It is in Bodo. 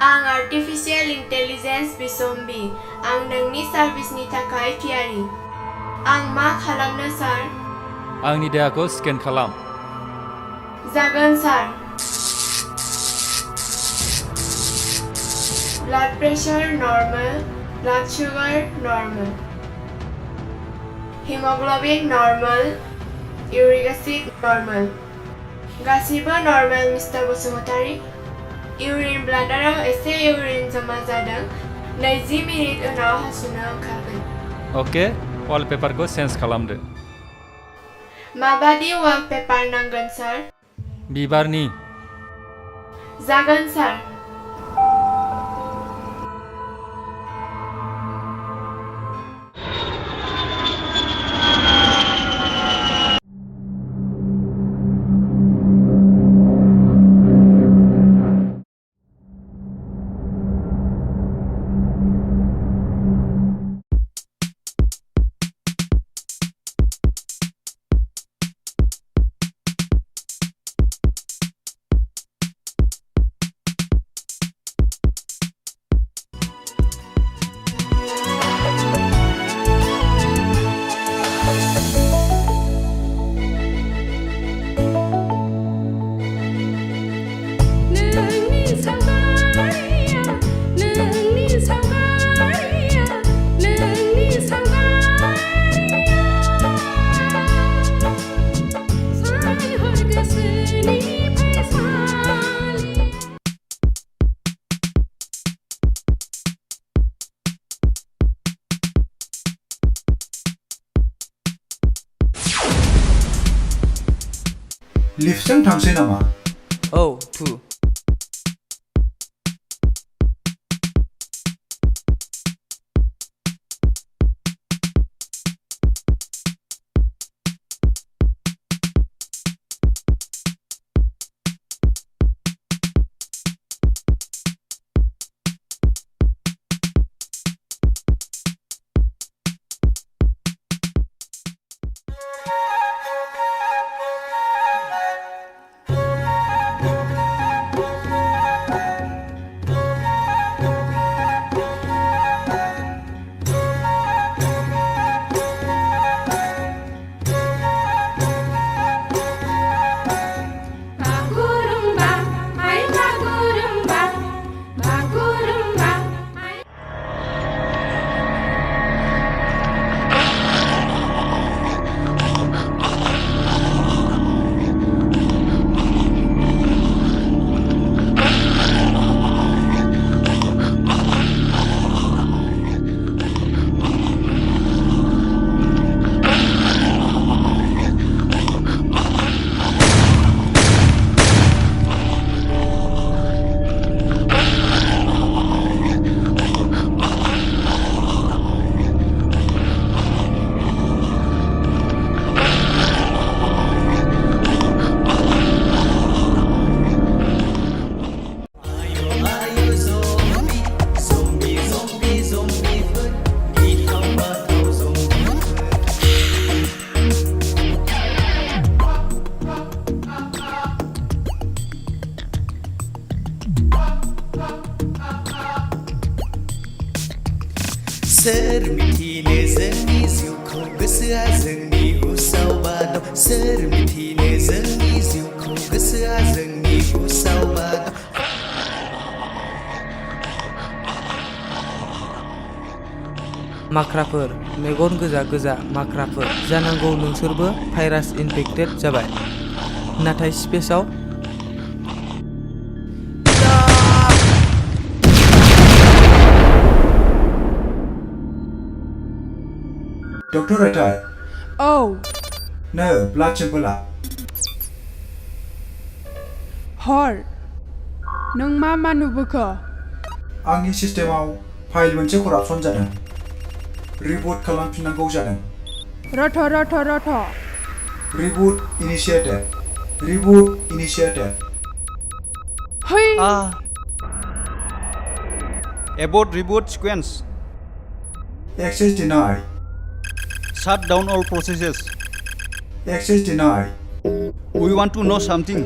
आं आर्टिफिशियेल इंटेलिजेंस बिसम्बि आं नोंनि सार्भिसनि थाखाय थियारि आं मा खालामनो सार आंनि देहाखौ स्केन खालाम जागोन sir blood pressure normal blood sugar normal haemoglobin normal uric acid normal गासिबो नर्मेल मिस्टार बसुमतारी इउरिन ब्लाडाराव एसे इउरिन जमा जादों 20 मिनिट उनाव हासुनो ओंखारगोन अके वालपेपारखौ चेन्ज खालामदो माबादि वालपेपार नांगोन सार बिबारनि जागोन सार लिफ्टजों थांसै नामा? औ थु सोर मिथिनो जोंनि जिउखौ गोसोआ जोंनि हुसाव बादो सोर मिथिनो जोंनि जिउखौ गोसोआ जोंनि हुसाव बादो माख्राफोर मेगन गोजा गोजा माख्राफोर जानांगौ नोंसोरबो भाइरास इनफेक्टेड जाबाय नाथाय स्पेसआव डक्टर राइटार औ नो ब्लाड सेम्पोला हर नों मा नुबोखो आंनि सिस्टेमाव फाइल मोनसे करापसन जादों रिबुट खालामफिननांगौ जादों रथ रिबुट इनिशिएटेड है Abort reboot sequence. Access denied. Shut down all processes. Access denied. We want to know something.